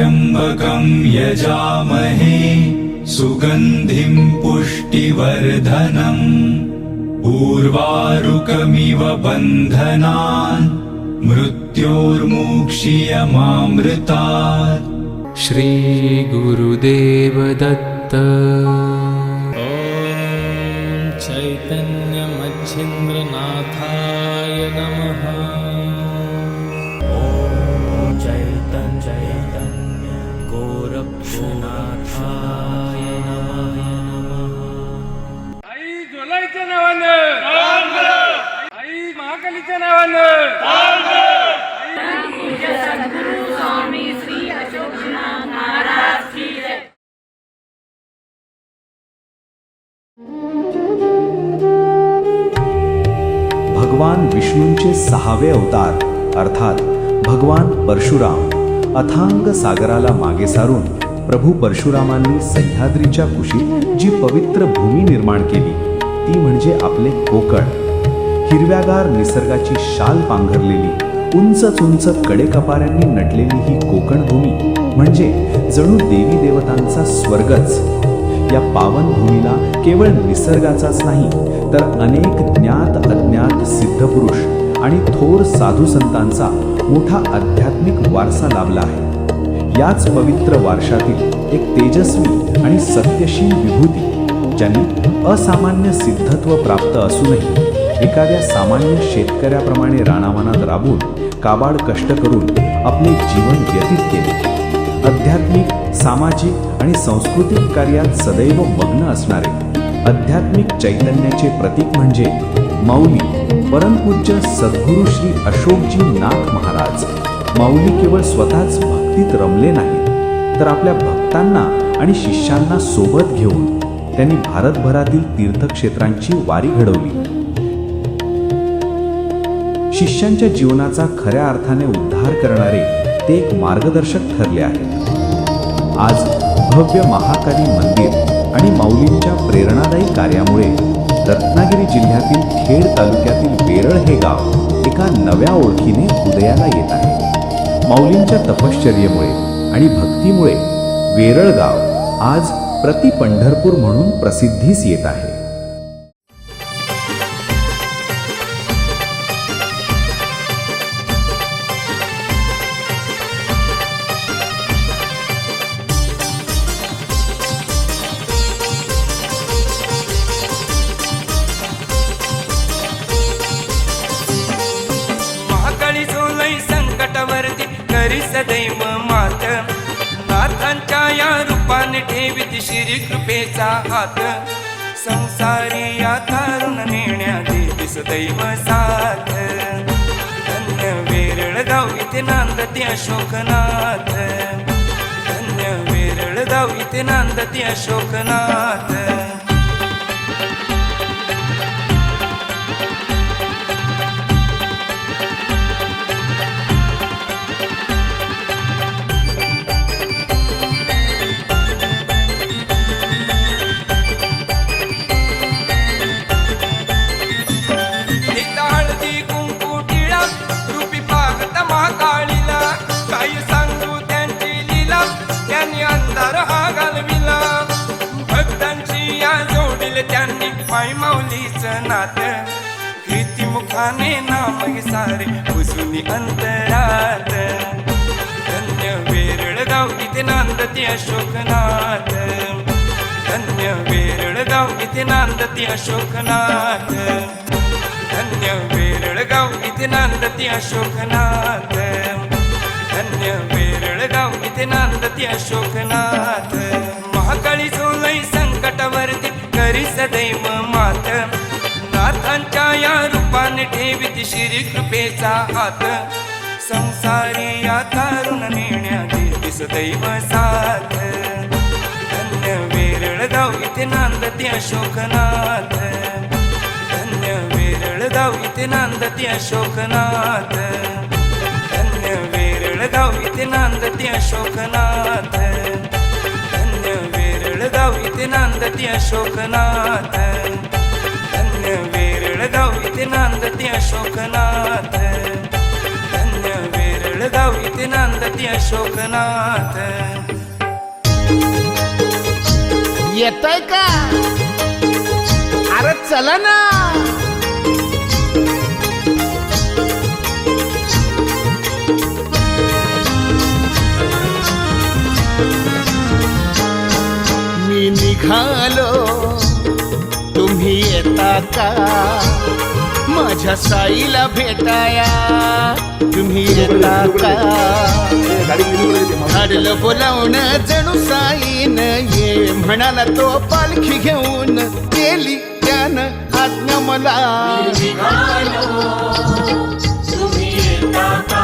त्र्यंबकं यजामहे सुगंधिं पुष्टिवर्धनम् उर्वारुकमिव बन्धनान् मृत्योर्मुक्षीयमामृतात्। श्री गुरुदेव दत्त। चैतन्यमच्छिन्द्रनाथाय नमः। चैतन्य गोरक्षनाथाय नमः। आई जोलाईच्या नावानं, आई महाकालीच्या नावानं, सद्गुरु स्वामी श्री अशोकनाथ महाराज की जय। भगवान विष्णूंचे 6वे अवतार अर्थात भगवान परशुराम अथांग सागराला मागे सारून प्रभू परशुरामांनी सह्याद्रीच्या कुशीत जी पवित्र भूमी निर्माण केली ती म्हणजे आपले कोकण। हिरव्यागार निसर्गाची शाल पांघरलेली उंच उंच कडेकपाऱ्यांनी नटलेली ही कोकण भूमी म्हणजे जणू देवी देवतांचा स्वर्गच। या पावन भूमीला केवळ निसर्गाचाच नाही तर अनेक ज्ञात अज्ञात सिद्धपुरुष आणि थोर साधू संतांचा मोठा आध्यात्मिक वारसा लाभला आहे। याच पवित्र वारशातील एक तेजस्वी आणि सत्यशील विभूती ज्यांनी असामान्य सिद्धत्व प्राप्त असूनही एखाद्या सामान्य शेतकऱ्याप्रमाणे रानावनात राबून काबाड कष्ट करून आपले जीवन व्यतीत केले। आध्यात्मिक सामाजिक आणि सांस्कृतिक कार्यात सदैव मग्न असणारे आध्यात्मिक चैतन्याचे प्रतीक म्हणजे माऊली परमपूज्य सद्गुरू श्री अशोकजी नाथ महाराज। माऊली केवळ स्वतःच भक्तीत रमले नाहीत तर आपल्या भक्तांना आणि शिष्यांना सोबत घेऊन त्यांनी भारतभरातील तीर्थक्षेत्रांची वारी घडवली। शिष्यांच्या जीवनाचा खऱ्या अर्थाने उद्धार करणारे ते एक मार्गदर्शक ठरले आहेत। आज भव्य महाकाली मंदिर आणि माऊलींच्या प्रेरणादायी कार्यामुळे रत्नागिरी जिल्ह्यातील खेड तालुक्यातील वेरळ हे गाव एका नव्या ओळखीने उदयाला येत आहे। माऊलींच्या तपश्चर्येमुळे आणि भक्तीमुळे वेरळ गाव आज प्रति पंढरपूर म्हणून प्रसिद्धीस येत आहे। सदैव मात नाथांच्या या रूपाने ठेवीत श्री कृपेचा हात संसारी या तारुण नेण्या देवी सदैव साथ। धन्य वेरळ गाव इथे नांदती अशोकनाथ, धन्य वेरळ गाव इथे नांदती अशोकनाथ। त्यांनी माई माऊलीचं नात कीर्ती मुखाने नाम सारे पुसुनी अंतरात। धन्य वेरळ गाव इथे नांदती अशोकनाथ, धन्य वेरळ गाव इथे नांदती अशोकनाथ, धन्य वेरळ गाव इथे नांदती अशोकनाथ, धन्य वेरळ गाव इथे नांदती अशोकनाथ। महाकाळी झोलई संकटावरती करी सदैव मात नाथांच्या या रूपाने ठेवीत श्री कृपेचा हात संसारी या तारुण नेण्या देवी सदैव साथ। धन्य वेरळ गाव इथे नांदती अशोकनाथ, धन्य वेरळ गाव इथे नांदती अशोकनाथ, धन्य वेरळ गाव इथे नांदती अशोकनाथ, धन्य वेरळ गाव इथे नांदती अशोकनाथ, धन्य वेरळ गाव इथे नांदती अशोकनाथ, धन्य वेरळ गाव इथे नांदती अशोकनाथ. येतोय का? अरे चला ना. मी निघालो, तुम्ही येता का? माझ्या साईला भेटाया तुम्ही येता का? धाडलं बोलावणं जणू साईन ये म्हणाला तो पालखी घेऊन गेली त्यानं आज्ञा मला. तुम्ही येता का?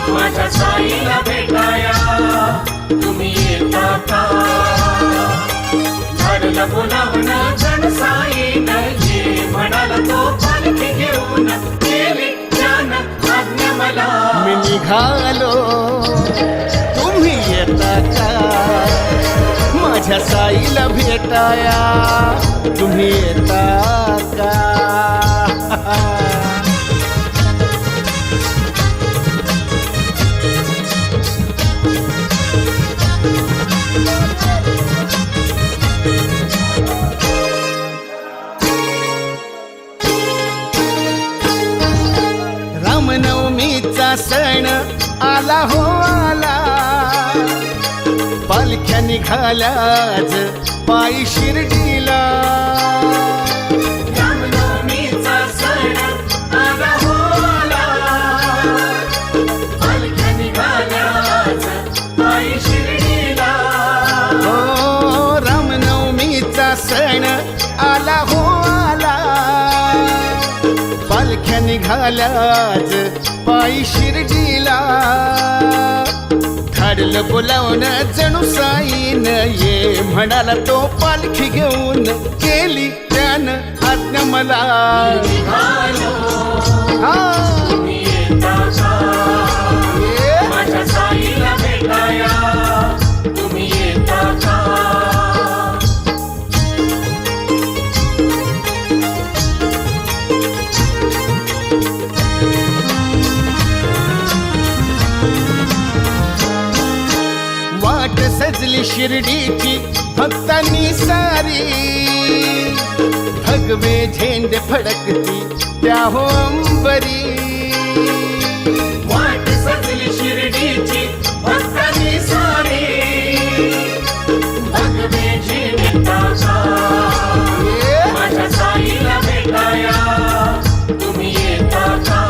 माझ्या साईला भेटाया तुम्ही येता का? धाडलं बोलावणं जण साईन ये म्हणाला तो पालखी घेऊन गेली त्यानं आज्ञा मला. मी निघालो, तुम्ही येता का? माझ्या साईला भेटाया तुम्ही येता का? रामनवमीचा सण आला हो आला, पालख्या निघाल्या आज पायी शिर्डीला. रामनवमीचा सण आला हो आला, पालख्या निघाल्या आज पायी शिर्डीला. हो रामनवमीचा सण आला हो आला, पालख्या निघाल्या आज पायी शिर्डीला. धाडलं बोलावणं जणू साईन ये म्हणाला तो पालखी घेऊन गेली त्यानं आज्ञा मला. तुम्ही येता का? माझ्या साईला भेटाया तुम्ही येता का? वाट सजली शिर्डीची भक्तांनी सारी, भगवे झेंडे फडकती त्या हो अंबरी. वाट सजली शिर्डीची भक्तांनी सारी, भगवे झेंडा माझ्या साईला भेटाया तुम्ही येता का?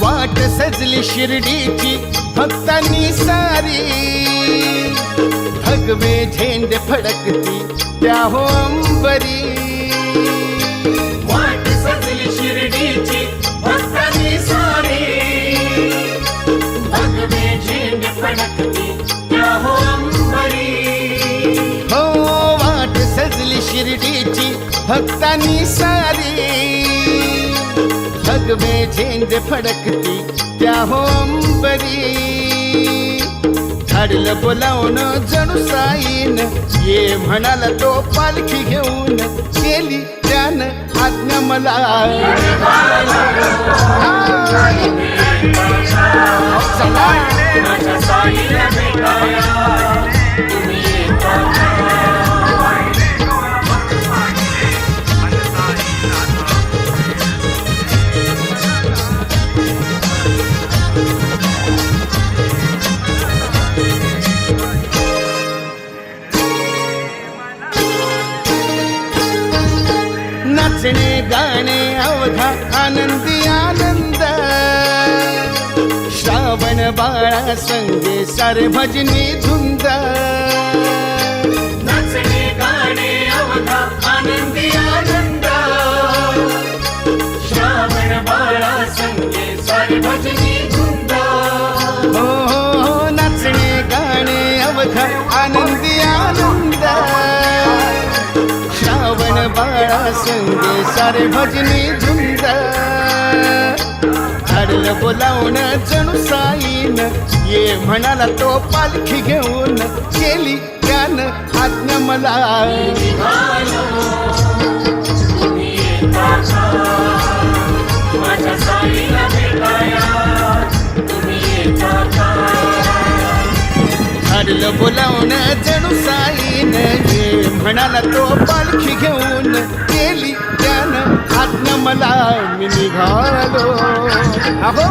वाट सजली शिर्डीची भक्तांनी सारी, भगवे झेंडे फडकती त्या हो अंबरी. वाट सजली शिर्डीची भक्तांनी सारी, भगवे झेंडे फडकती त्या हो अंबरी. हो वाट सजली शिर्डीची भक्तांनी सारी, भगवे झेंडे फडकती त्या हो अंबरी. धाडलं बोलावणं जणू साईन ये म्हणाला तो पालखी घेऊन गेली त्यानं आज्ञा मला. चला माझ्या साईला भेटाया तुम्ही येता का? नाचणे गाणे अवघा आनंदी आनंद, श्रावण बाळा संगे सारे भजनी धुंद. नाचणे गाणे अवघा आनंदी आनंद, श्रावण बाळा संगे सारे भजनी धुंद. हो हो नाचणे गाणे अवघा आनंदी आनंद, श्रावण बाळा संगे सारे भजनी धुंद. धाडलं बोलावून जणू साईन ये म्हणाला तो पालखी घेऊन केली त्यानं आज्ञा मला तुम्ही येता का माझ्या साईला भेटाया तुम्ही येता का धाडलं बोलावून जणू साईन ये म्हणाला तो पालखी घेऊन केली त्यानं आज्ञा मला मी निघालो अहो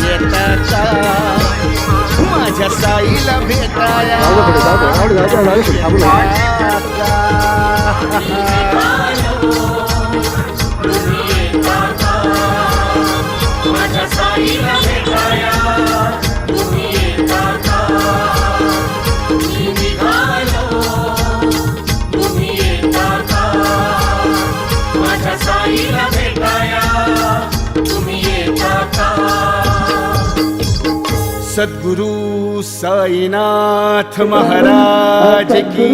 येता का माझ्या साईला भेटाया तुम्ही येता का माझ्या साईला भेटाया तुम्ही येता का मी निघालो तुम्ही येता का माझ्या साईला भेटाया तुम्ही येता का सद्गुरु साईनाथ महाराज की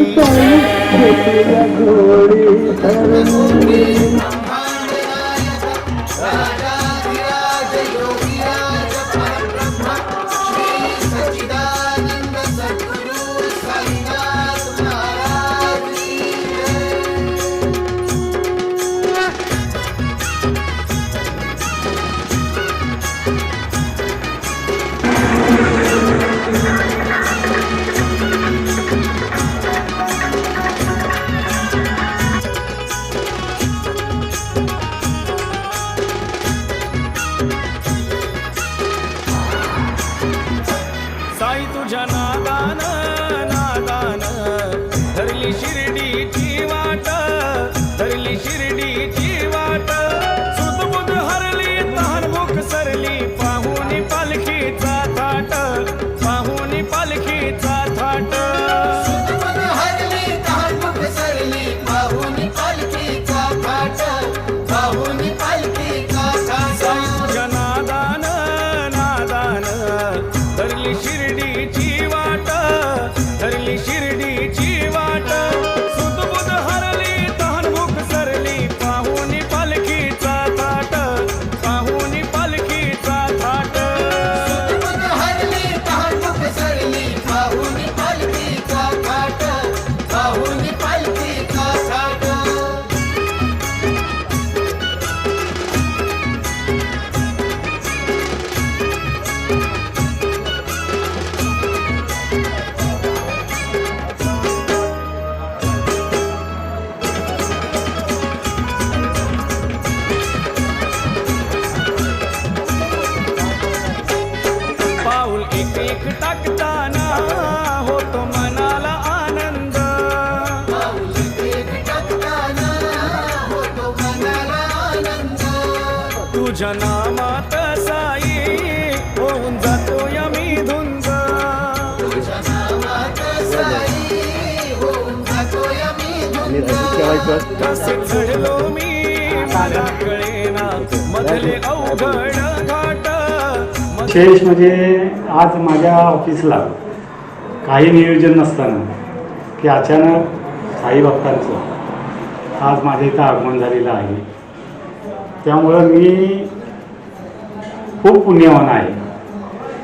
साई तुझ्या नादान नादान धरली शिर्डीची वाट धरली शिर्डीची वाट सुदबुद हरली तहान भूक सरली पाहुणी पालखीचा थाट पाहुणी पालखीचा थाट तुझ्या नादान नादान धरली शिर्डीची वाट धरली शिर्डीची वाट सुदबुद हरली तहान भूक सरली पाहुणी पालखीचा थाट पाहुणी पालखीचा थाट पाऊल एक एक टाकताना होतो मनाला आनंद तुझ्या नामात साई होऊन जातो यमी धुंद कसे चढलो मी मला कळेना मधले अवघड घाट विशेष म्हणजे आज माझ्या ऑफिसला काही नियोजन नसताना की अचानक साई भक्तांचं आज माझ्या इथं आगमन झालेलं आहे. त्यामुळं मी खूप पुण्यवान आहे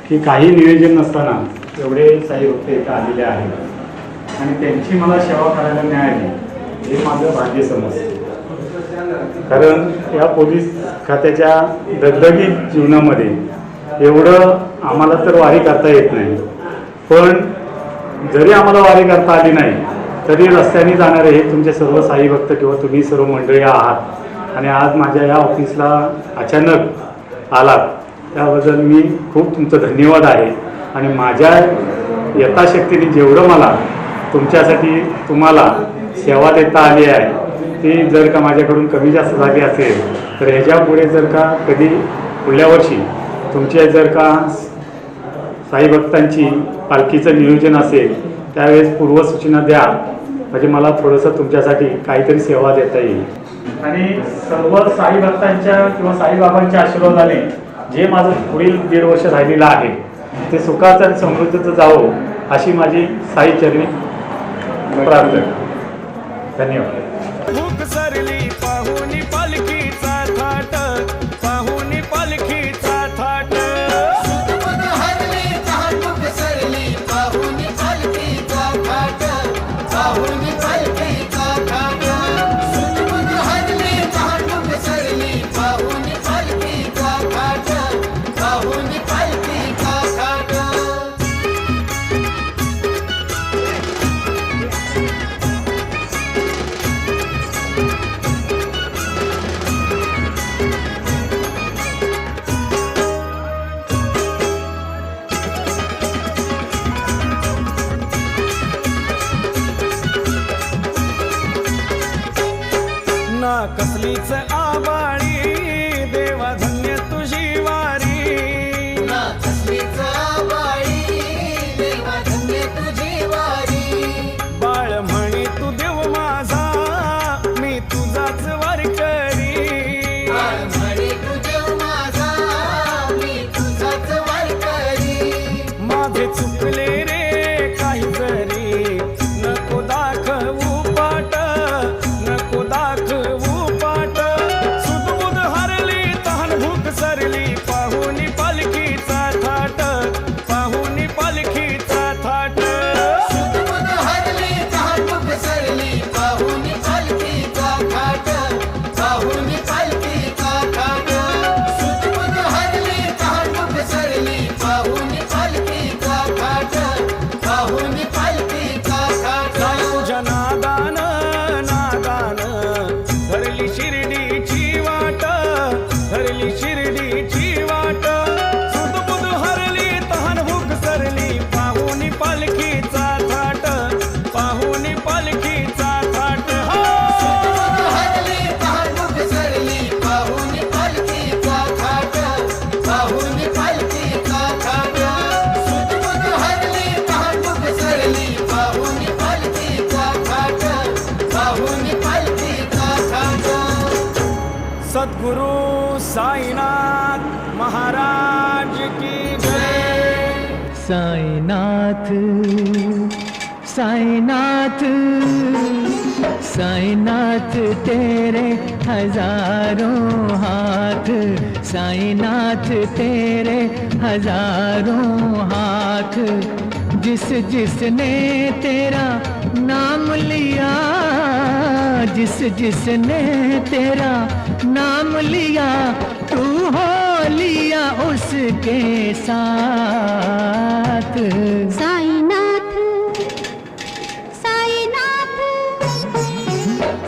की काही नियोजन नसताना एवढे साई भक्त इथं आलेले आहेत आणि त्यांची मला सेवा करायला मिळाली हे माझं भाग्य समजतं. कारण या पोलीस खात्याच्या दगदगीत जीवनामध्ये एवढं आम्हाला तर वारी करता येत नाही, पण जरी आम्हाला वारी करता आली नाही तरी रस्त्याने जाणारे हे तुमचे सर्व साई भक्त किंवा तुम्ही सर्व मंडळी आहात आणि आज माझ्या या ऑफिसला अचानक आलात त्याबद्दल मी खूप तुमचं धन्यवाद आहे. आणि माझ्या यथाशक्तीने जेवढं मला तुमच्यासाठी तुम्हाला सेवा देता आली आहे ती जर का माझ्याकडून कमी जास्त झाली असेल तर ह्याच्यापुढे जर का कधी पुढल्या वर्षी तुमचे जर का साई भक्तांची पालखीचं नियोजन असेल त्यावेळेस पूर्वसूचना द्या म्हणजे मला थोडंसं तुमच्यासाठी काहीतरी सेवा देता येईल. आणि सर्व साई भक्तांच्या किंवा साईबाबांच्या आशीर्वादाने जे माझं पुढील 1.5 वर्ष राहिलेलं आहे ते सुखाचं आणि समृद्धीचं जावं अशी माझी साई चरणी प्रार्थना. धन्यवाद. भूक सरली पाहुणी पालखीचा थाट पाहुणी पालखीचा थाट तसलीच आबाळी देवा धन्य तुझी वारी तुला तसलीच आबाळी देवा धन्य तुझी वारी बाळ म्हणे तू देव माझा मी तुझाच वारकरी बाळ म्हणे तू देव माझा मी तुझाच वारकरी माझे चुकले रे काही जरी नको दाखवू पाट नको दाखवू पाट सुदबुद हरली तहान भूक सरली पाहुनी पालखीचा थाट पाहुनी पालखीचा थाट सुदबुद हरली तहान सरली पाहुनी पालखीचा थाट पाहुनी पालखीचा थाट सुदबुद हरली तहान सरली पाहुनी पालखीचा थाट पाहुनी पालखीचा थाट तुझ्या नादान नादान धरली शिर्डीची वाट धरली शिर्डीची वाट सुदबुद हरली तहान भूक सरली पाहुनी पालखीचा थाट पाहुनी पालखीचा थाट हो हरली तहान सरली पाहुनी पालखीचा थाट पाहुनी पालखीचा थाट सुदबुद हरली तहान सरली पाहुनी पालखीचा थाट पाहुनी पालखीचा थाट सद्गुरु साईनाथ महाराज की जय साईनाथ साईनाथ साईनाथ तेरे हजारों हाथ साईनाथ तेरे हजारों हाथ जिस जिसने तेरा नाम लिया जिस जिसने तेरा नाम लिया तू हो लिया उसके साथ साईनाथ साईनाथ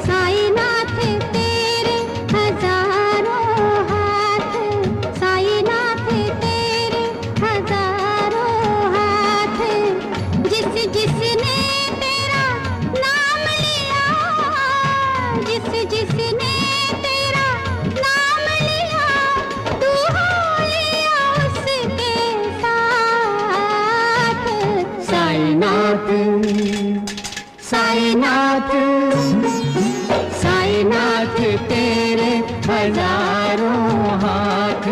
साईनाथ तेरे हजारों हाथ साईनाथ तेरे हजारों हाथ जिस जिसने तेरा नाम लिया जिस जिसने तेरा नाम लिया तू हो लिया उसके साथ साईनाथ साईनाथ साईनाथ तेरे हजारों हाथ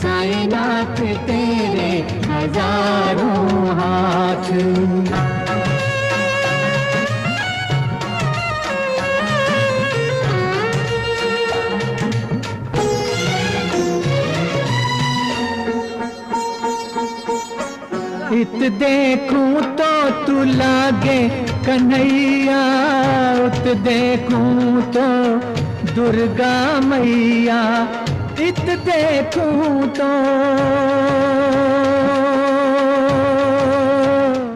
साईनाथ तेरे हजारों हाथ इत देखूं तो तू लागे कन्हैया उत देखूं तो दुर्गा मैया इत देखूं तो